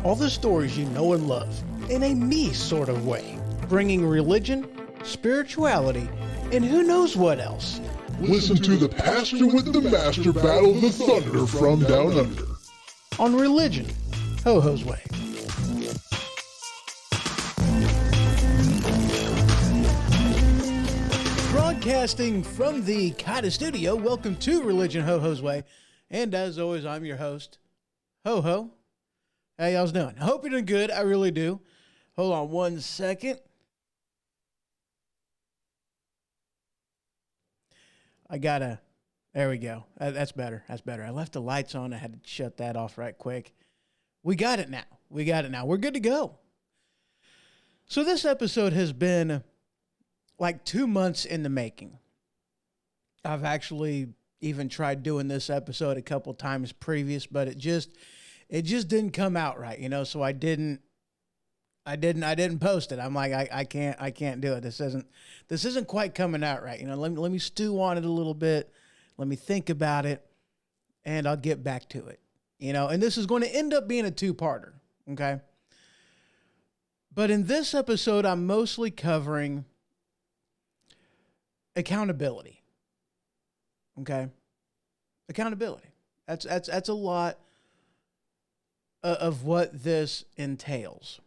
All the stories you know and love, in a me sort of way, bringing religion, spirituality, and who knows what else. Listen to the Pastor with the Master battle the thunder from down under. On Religion, Ho-Ho's Way. Broadcasting from the Kata Studio, welcome to Religion, Ho-Ho's Way. And as always, I'm your host, Ho-Ho. How y'all's doing? I hope you're doing good. I really do. Hold on one second. There we go. That's better. That's better. I left the lights on. I had to shut that off right quick. We got it now. We're good to go. So this episode has been like 2 months in the making. I've actually even tried doing this episode a couple times previous, but it just didn't come out right, you know, so I didn't post it. I'm like, I can't do it. This isn't quite coming out right. You know, let me stew on it a little bit. Let me think about it, and I'll get back to it, you know, and this is going to end up being a two-parter. Okay. But in this episode, I'm mostly covering accountability. Okay. Accountability. That's a lot of what this entails.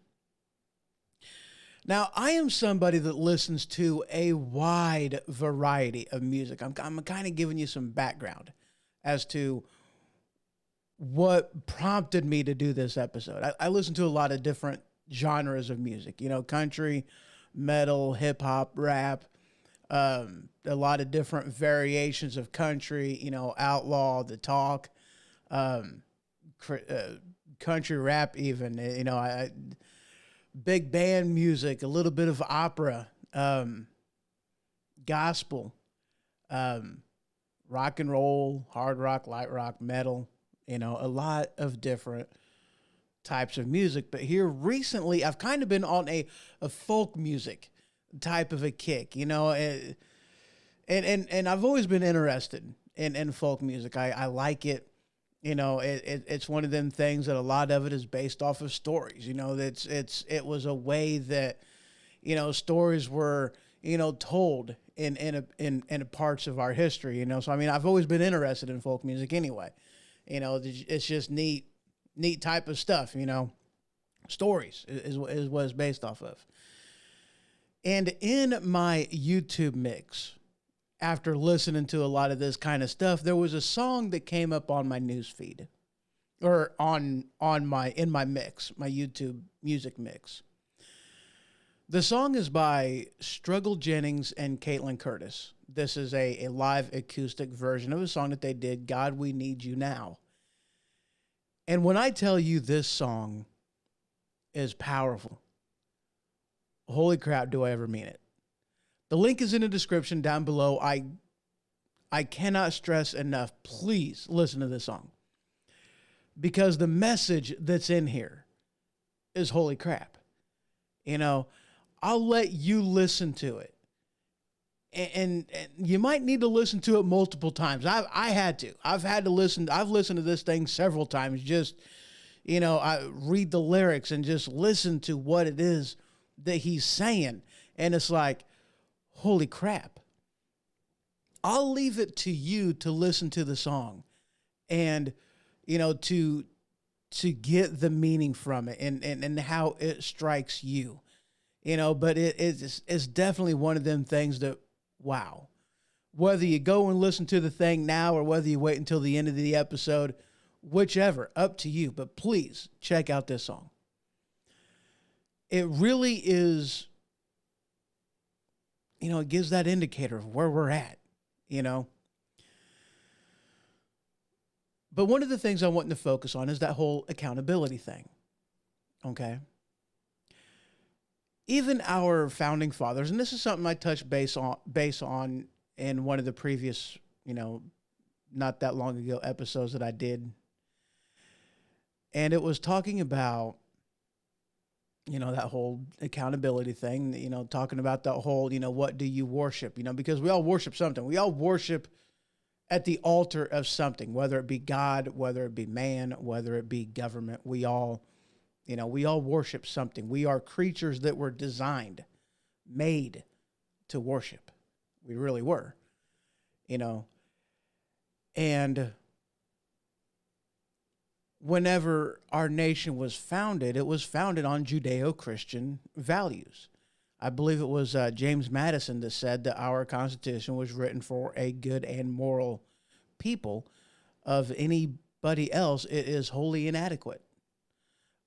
Now, I am somebody that listens to a wide variety of music. I'm kind of giving you some background as to what prompted me to do this episode. I listen to a lot of different genres of music, you know, country, metal, hip hop, rap, a lot of different variations of country, you know, outlaw, the talk, country rap even, you know, big band music, a little bit of opera, gospel, rock and roll, hard rock, light rock, metal, you know, a lot of different types of music. But here recently, I've kind of been on a folk music type of a kick, you know, and I've always been interested in folk music. I like it. You know, it's one of them things that a lot of it is based off of stories. You know, it was a way that, you know, stories were, you know, told in parts of our history. You know, so I mean, I've always been interested in folk music anyway. You know, it's just neat type of stuff. You know, stories is what it's based off of. And in my YouTube mix, after listening to a lot of this kind of stuff, there was a song that came up on my news feed, or in my mix, my YouTube music mix. The song is by Struggle Jennings and Caitlin Curtis. This is a live acoustic version of a song that they did, God, We Need You Now. And when I tell you this song is powerful, holy crap, do I ever mean it. The link is in the description down below. I cannot stress enough, please listen to this song, because the message that's in here is holy crap. You know, I'll let you listen to it. And you might need to listen to it multiple times. I've listened to this thing several times. Just, you know, I read the lyrics and just listen to what it is that he's saying. And it's like, holy crap. I'll leave it to you to listen to the song and, you know, to get the meaning from it and how it strikes you, you know, but it's definitely one of them things that, wow, whether you go and listen to the thing now or whether you wait until the end of the episode, whichever, up to you, but please check out this song. It really is, you know, it gives that indicator of where we're at, you know. But one of the things I want to focus on is that whole accountability thing, okay? Even our founding fathers, and this is something I touched base on in one of the previous, you know, not that long ago episodes that I did. And it was talking about that whole accountability thing, talking about that whole, what do you worship, because we all worship something. We all worship at the altar of something, whether it be God, whether it be man, whether it be government. We all worship something. We are creatures that were designed, made to worship. We really were, and whenever our nation was founded, it was founded on Judeo-Christian values. I believe it was James Madison that said that our Constitution was written for a good and moral people. Of anybody else, it is wholly inadequate.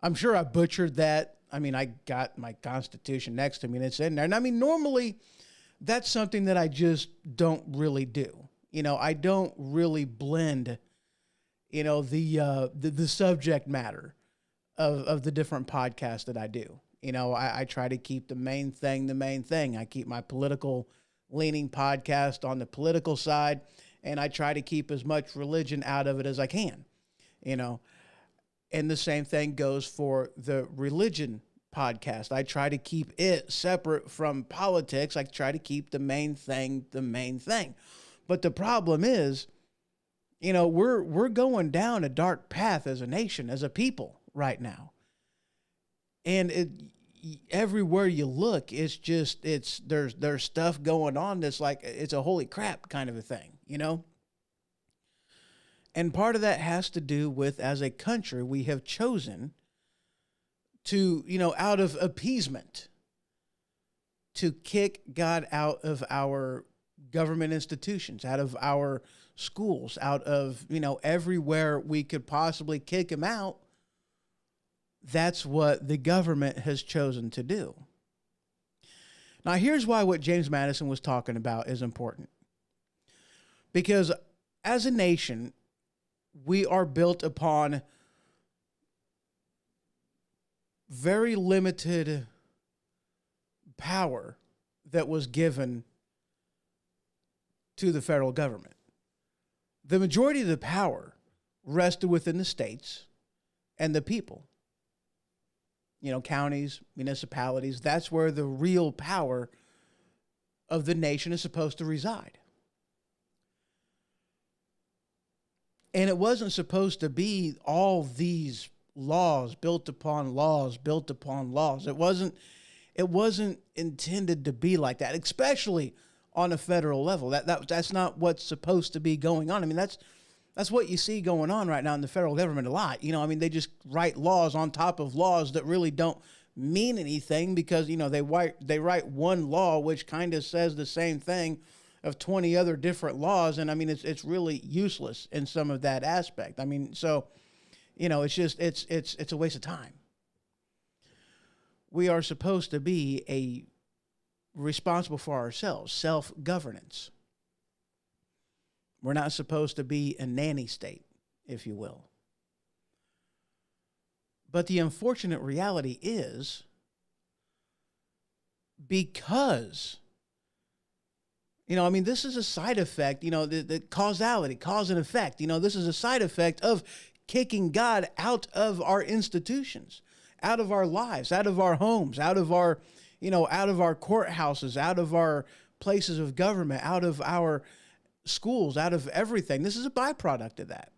I'm sure I butchered that. I mean, I got my Constitution next to me and it's in there. And I mean, normally that's something that I just don't really do. I don't really blend, the subject matter of the different podcasts that I do. I try to keep the main thing. I keep my political leaning podcast on the political side, and I try to keep as much religion out of it as I can, and the same thing goes for the religion podcast. I try to keep it separate from politics. I try to keep the main thing. But the problem is, we're going down a dark path as a nation, as a people right now. And everywhere you look, there's stuff going on that's like, it's a holy crap kind of a thing, And part of that has to do with, as a country, we have chosen to, out of appeasement, to kick God out of our government institutions, out of our schools, out of, everywhere we could possibly kick him out. That's what the government has chosen to do. Now, here's why what James Madison was talking about is important. Because as a nation, we are built upon very limited power that was given to the federal government. The majority of the power rested within the states and the people. Counties, municipalities, that's where the real power of the nation is supposed to reside. And it wasn't supposed to be all these laws built upon laws, built upon laws. It wasn't intended to be like that, especially on a federal level. That's not what's supposed to be going on. I mean, that's what you see going on right now in the federal government a lot. They just write laws on top of laws that really don't mean anything because, they write one law which kind of says the same thing of 20 other different laws. And I mean, it's really useless in some of that aspect. I mean, so, it's a waste of time. We are supposed to be responsible for ourselves, self-governance. We're not supposed to be a nanny state, if you will. But the unfortunate reality is, because, this is a side effect, the causality, cause and effect. This is a side effect of kicking God out of our institutions, out of our lives, out of our homes, out of our courthouses, out of our places of government, out of our schools, out of everything. This is a byproduct of that.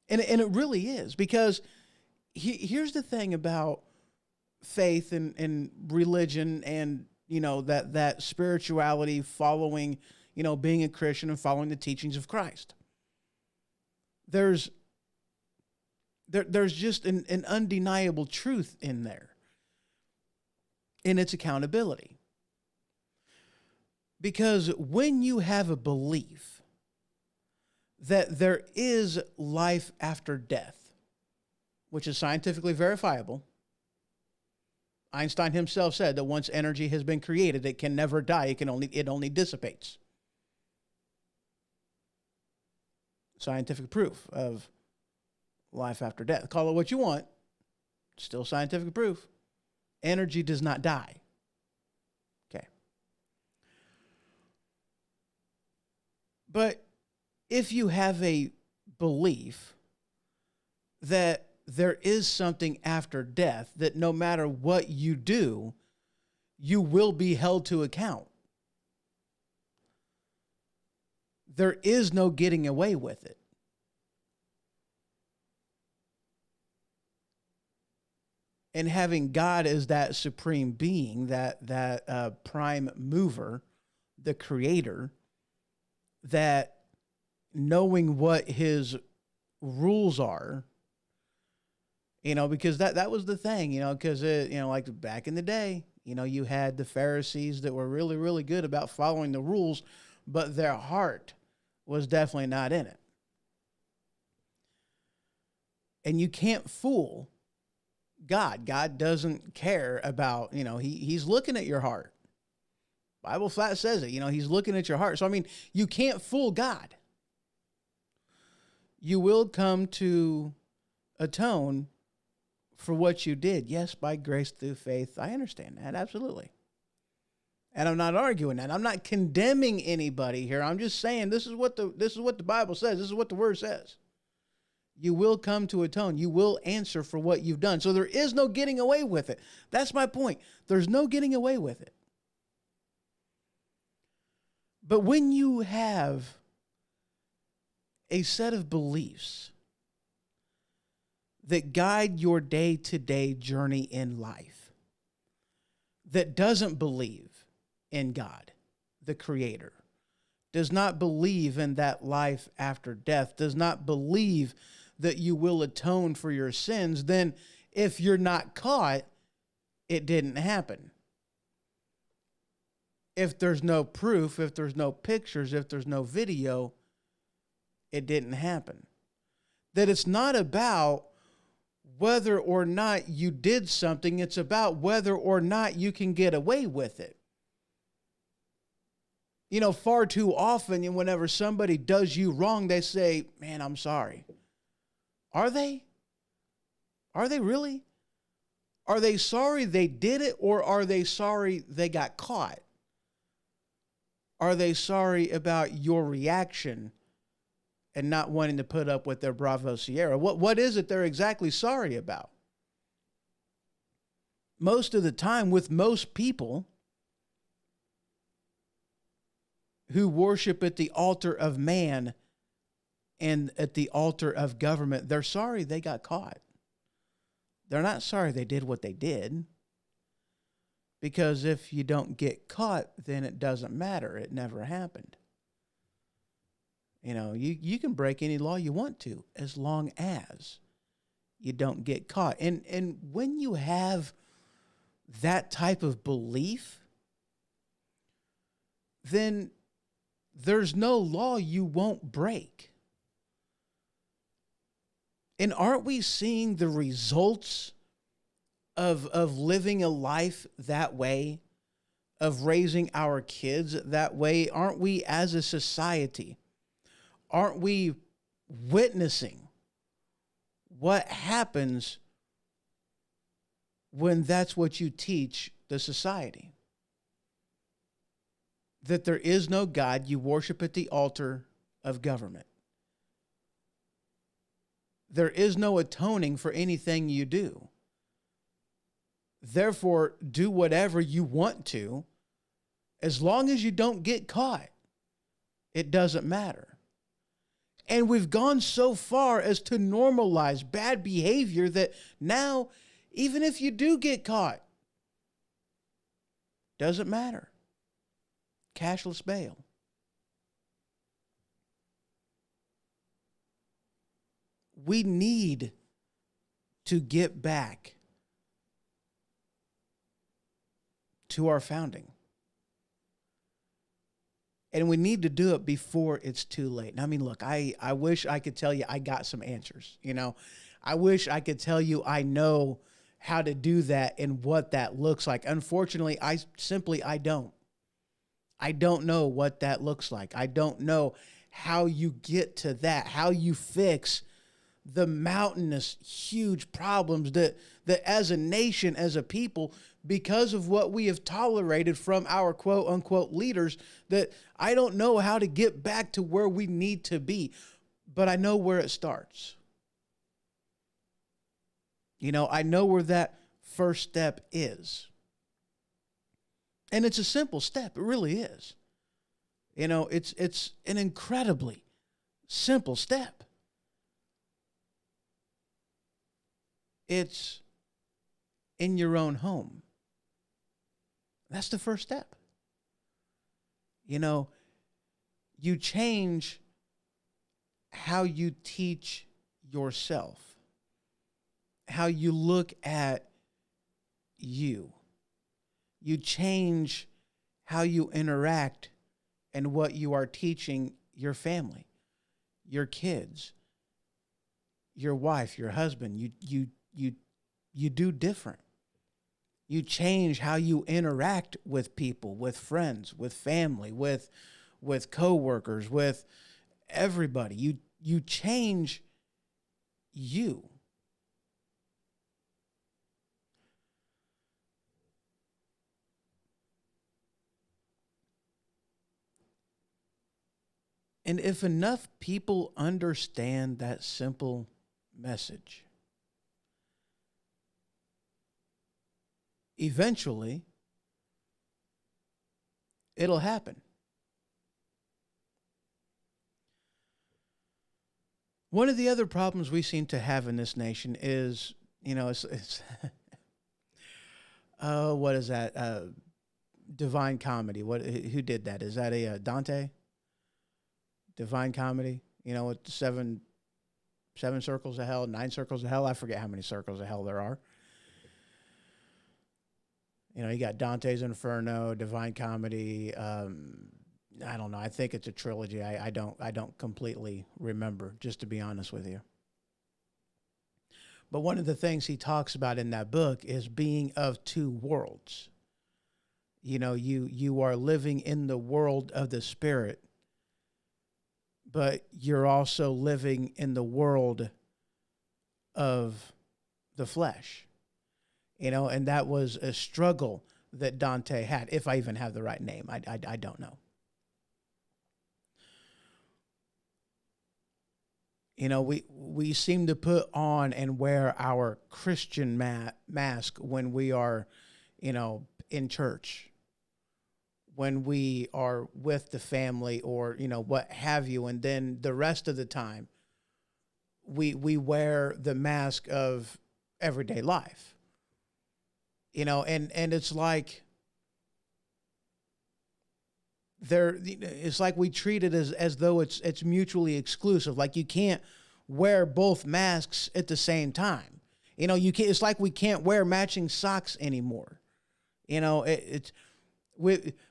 And it really is, because here's the thing about faith and religion and, that spirituality, following, being a Christian and following the teachings of Christ. There's just an undeniable truth in there. In its accountability. Because when you have a belief that there is life after death, which is scientifically verifiable, Einstein himself said that once energy has been created, it can never die. It only dissipates. Scientific proof of life after death. Call it what you want. Still scientific proof. Energy does not die. Okay. But if you have a belief that there is something after death, that no matter what you do, you will be held to account. There is no getting away with it. And having God as that supreme being, that prime mover, the creator, that knowing what his rules are, because that was the thing, because like back in the day, you had the Pharisees that were really, really good about following the rules, but their heart was definitely not in it. And you can't fool God. God doesn't care about, he's looking at your heart. Bible flat says it, he's looking at your heart. So, you can't fool God. You will come to atone for what you did. Yes, by grace through faith. I understand that. Absolutely. And I'm not arguing that. I'm not condemning anybody here. I'm just saying this is what the Bible says. This is what the word says. You will come to atone. You will answer for what you've done. So there is no getting away with it. That's my point. There's no getting away with it. But when you have a set of beliefs that guide your day-to-day journey in life, that doesn't believe in God, the Creator, does not believe in that life after death, does not believe that you will atone for your sins, then if you're not caught, it didn't happen. If there's no proof, if there's no pictures, if there's no video, it didn't happen. That it's not about whether or not you did something, it's about whether or not you can get away with it. Far too often, whenever somebody does you wrong, they say, man, I'm sorry. Are they? Are they really? Are they sorry they did it, or are they sorry they got caught? Are they sorry about your reaction and not wanting to put up with their Bravo Sierra? What is it they're exactly sorry about? Most of the time, with most people who worship at the altar of man and at the altar of government, they're sorry they got caught. They're not sorry they did what they did. Because if you don't get caught, then it doesn't matter. It never happened. You can break any law you want to, as long as you don't get caught. And when you have that type of belief, then there's no law you won't break. And aren't we seeing the results of living a life that way, of raising our kids that way? Aren't we, as a society, aren't we witnessing what happens when that's what you teach the society? That there is no God, you worship at the altar of government. There is no atoning for anything you do. Therefore, do whatever you want to, as long as you don't get caught. It doesn't matter. And we've gone so far as to normalize bad behavior that now, even if you do get caught, doesn't matter. Cashless bail. We need to get back to our founding. And we need to do it before it's too late. And look, I wish I could tell you I got some answers. I wish I could tell you I know how to do that and what that looks like. Unfortunately, I don't. I don't know what that looks like. I don't know how you get to that, how you fix the mountainous, huge problems that as a nation, as a people, because of what we have tolerated from our quote unquote leaders, that I don't know how to get back to where we need to be, but I know where it starts. I know where that first step is. And it's a simple step. It really is. It's an incredibly simple step. It's in your own home. That's the first step. You change how you teach yourself, how you look at you. You change how you interact and what you are teaching your family, your kids, your wife, your husband. You do different. You change how you interact with people, with friends, with family, with coworkers, with everybody. You change you. And if enough people understand that simple message, eventually it'll happen. One of the other problems we seem to have in this nation is, it's what is that? Divine Comedy. Who did that? Is that a Dante? Divine Comedy, with seven circles of hell, 9 circles of hell. I forget how many circles of hell there are. You got Dante's Inferno, Divine Comedy. I don't know. I think it's a trilogy. I don't completely remember, just to be honest with you. But one of the things he talks about in that book is being of two worlds. You are living in the world of the spirit, but you're also living in the world of the flesh. And that was a struggle that Dante had, if I even have the right name. I don't know. We seem to put on and wear our Christian mask when we are, in church, when we are with the family or, what have you. And then the rest of the time, we wear the mask of everyday life, and it's like it's like we treat it as though it's mutually exclusive. Like you can't wear both masks at the same time. You can't, it's like we can't wear matching socks anymore.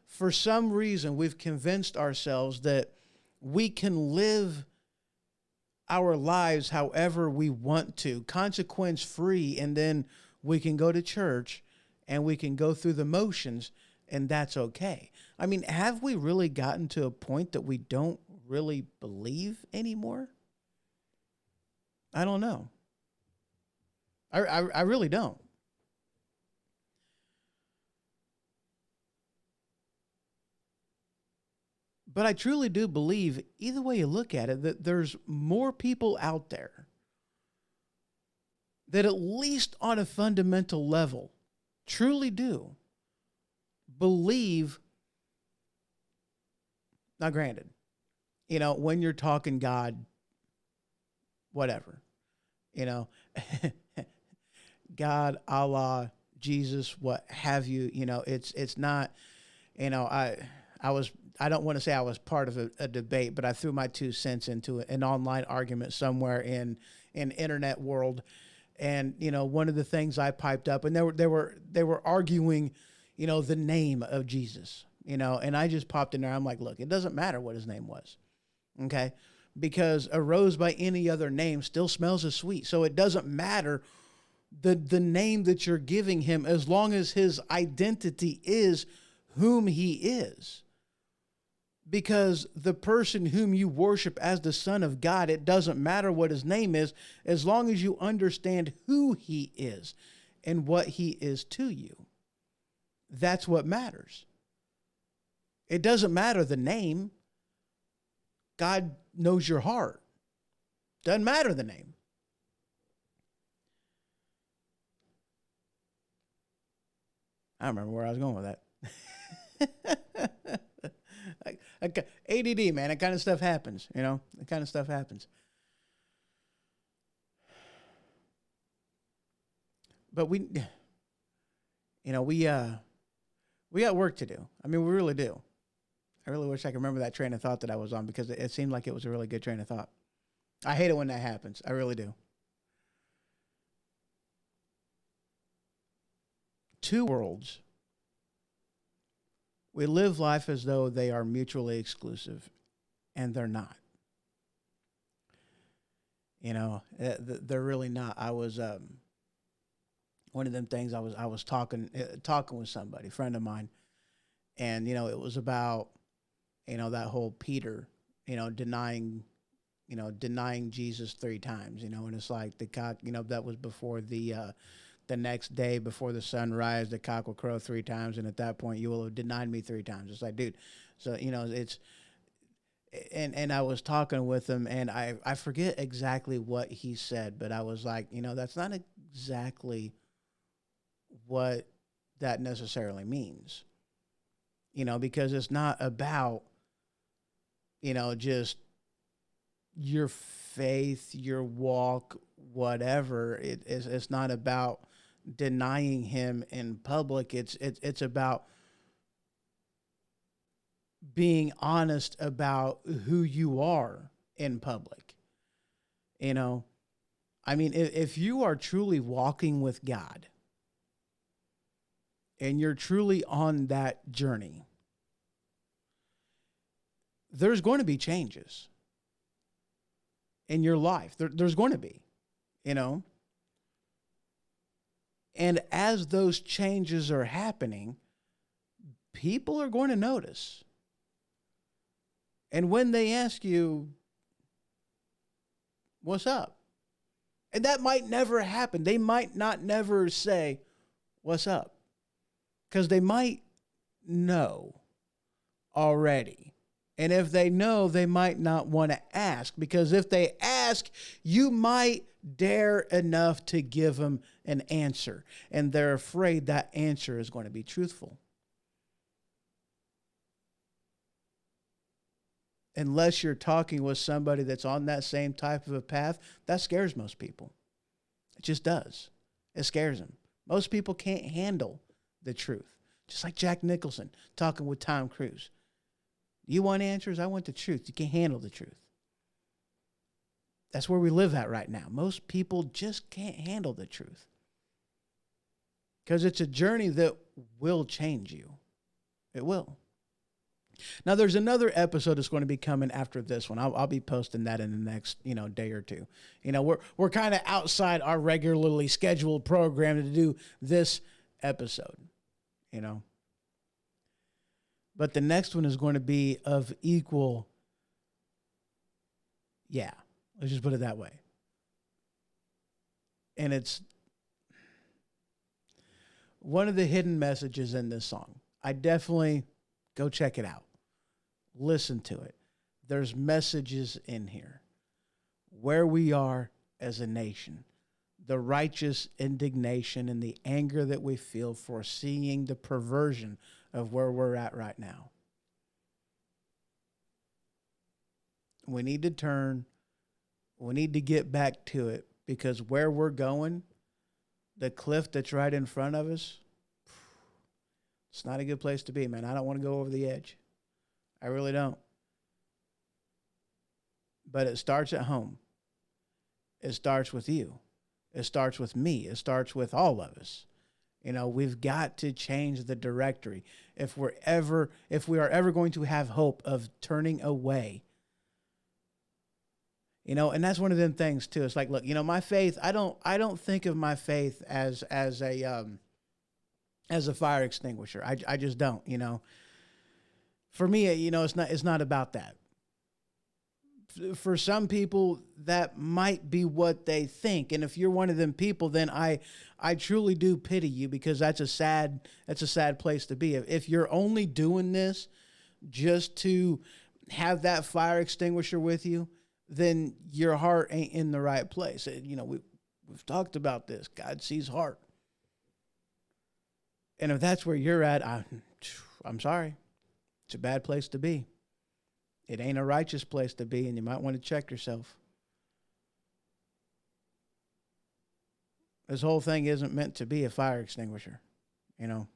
For some reason, we've convinced ourselves that we can live our lives however we want to, consequence free, and then we can go to church and we can go through the motions, and that's okay. I mean, have we really gotten to a point that we don't really believe anymore? I don't know. I really don't. But I truly do believe, either way you look at it, that there's more people out there that, at least on a fundamental level, truly do believe. Now, granted, when you're talking God, whatever, God, Allah, Jesus, what have you, it's not, I don't want to say I was part of a debate, but I threw my 2 cents into an online argument somewhere in internet world. And, one of the things I piped up, and they were arguing, the name of Jesus, and I just popped in there. I'm like, look, it doesn't matter what his name was. Okay. Because a rose by any other name still smells as sweet. So it doesn't matter the name that you're giving him, as long as his identity is whom he is. Because the person whom you worship as the Son of God, it doesn't matter what his name is, as long as you understand who he is and what he is to you. That's what matters. It doesn't matter the name. God knows your heart. Doesn't matter the name. I don't remember where I was going with that. ADD, man. That kind of stuff happens, you know? That kind of stuff happens. But we got work to do. I mean, we really do. I really wish I could remember that train of thought that I was on because it seemed like it was a really good train of thought. I hate it when that happens. I really do. Two worlds. We live life as though they are mutually exclusive, and they're not. You know, they're really not. I was one of them things. I was talking with somebody, a friend of mine, and you know, it was about that whole Peter, denying Jesus 3 times, and it's like the cock, that was before the next day before the sunrise, the cock will crow 3 times. And at that point you will have denied me 3 times. It's like, dude, so, it's, and I was talking with him and I forget exactly what he said, but I was like, that's not exactly what that necessarily means, because it's not about, just your faith, your walk, whatever. It's not about denying him in public. It's about being honest about who you are in public. I mean, if you are truly walking with God and you're truly on that journey, there's going to be changes in your life. There's going to be, And as those changes are happening, people are going to notice. And when they ask you, what's up? And that might never happen. They might not never say, what's up? Because they might know already. And if they know, they might not want to ask, because if they ask, you might dare enough to give them an answer. And they're afraid that answer is going to be truthful. Unless you're talking with somebody that's on that same type of a path, that scares most people. It just does. It scares them. Most people can't handle the truth. Just like Jack Nicholson talking with Tom Cruise. You want answers? I want the truth. You can't handle the truth. That's where we live at right now. Most people just can't handle the truth. Because it's a journey that will change you. It will. Now, there's another episode that's going to be coming after this one. I'll be posting that in the next, day or two. We're kind of outside our regularly scheduled program to do this episode, But the next one is going to be of equal, let's just put it that way. And it's one of the hidden messages in this song. I definitely go check it out. Listen to it. There's messages in here. Where we are as a nation. The righteous indignation and the anger that we feel for seeing the perversion of where we're at right now. We need to turn. We need to get back to it, because where we're going, the cliff that's right in front of us, it's not a good place to be, man. I don't want to go over the edge. I really don't. But it starts at home. It starts with you. It starts with me. It starts with all of us. We've got to change the directory if we are ever going to have hope of turning away. And that's one of them things too. It's like, look, my faith, I don't think of my faith as a fire extinguisher. I just don't, For me, it's not about that. For some people, that might be what they think. And if you're one of them people, then I truly do pity you, because that's a sad place to be. If you're only doing this just to have that fire extinguisher with you, then your heart ain't in the right place. We've talked about this. God sees heart. And if that's where you're at, I'm sorry. It's a bad place to be. It ain't a righteous place to be, and you might want to check yourself. This whole thing isn't meant to be a fire extinguisher, you know.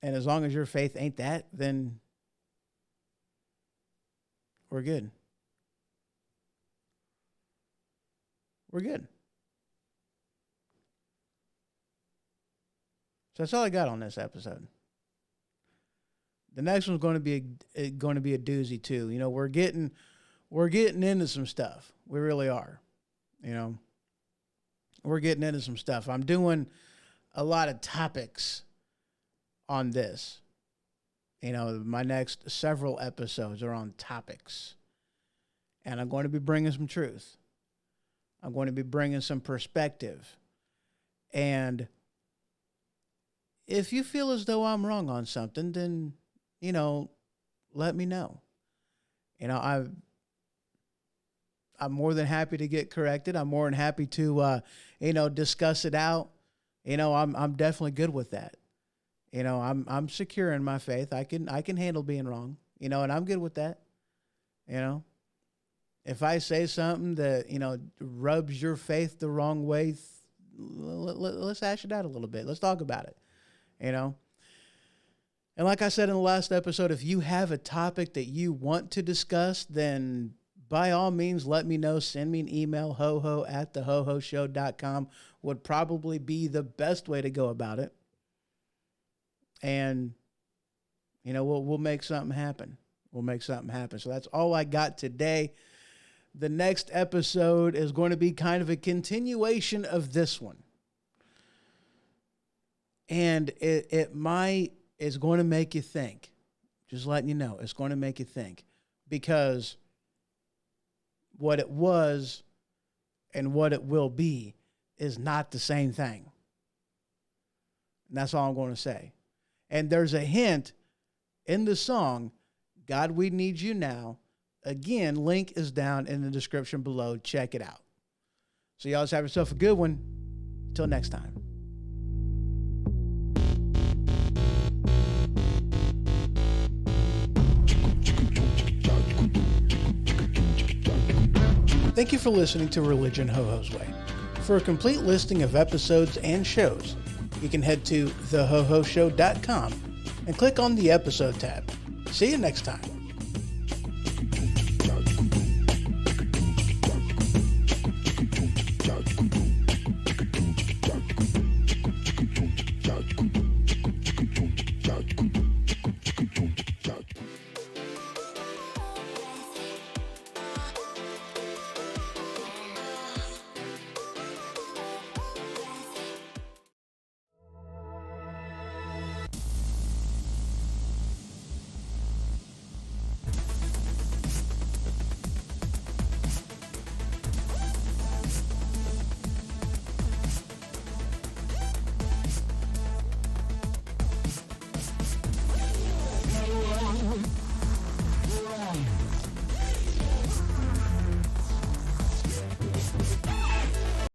And as long as your faith ain't that, then we're good. We're good. So that's all I got on this episode. The next one's going to be a doozy too. You know, we're getting into some stuff. We really are. You know, we're getting into some stuff. I'm doing a lot of topics on this. You know, my next several episodes are on topics. And I'm going to be bringing some truth. I'm going to be bringing some perspective. And if you feel as though I'm wrong on something, then, you know, let me know. You know, I'm more than happy to get corrected. I'm more than happy to, discuss it out. You know, I'm definitely good with that. You know, I'm secure in my faith. I can handle being wrong. You know, and I'm good with that. You know, if I say something that, you know, rubs your faith the wrong way, let's hash it out a little bit. Let's talk about it. You know, and like I said in the last episode, if you have a topic that you want to discuss, then by all means, let me know. Send me an email, hoho@thehohoshow.com would probably be the best way to go about it. And, you know, we'll make something happen. We'll make something happen. So that's all I got today. The next episode is going to be kind of a continuation of this one. And it's going to make you think. Just letting you know, it's going to make you think. Because what it was and what it will be is not the same thing. And that's all I'm going to say. And there's a hint in the song, God, We Need You Now. Again, link is down in the description below. Check it out. So y'all just have yourself a good one. Till next time. Thank you for listening to Religion Ho-Ho's Way. For a complete listing of episodes and shows, you can head to thehohoshow.com and click on the episode tab. See you next time.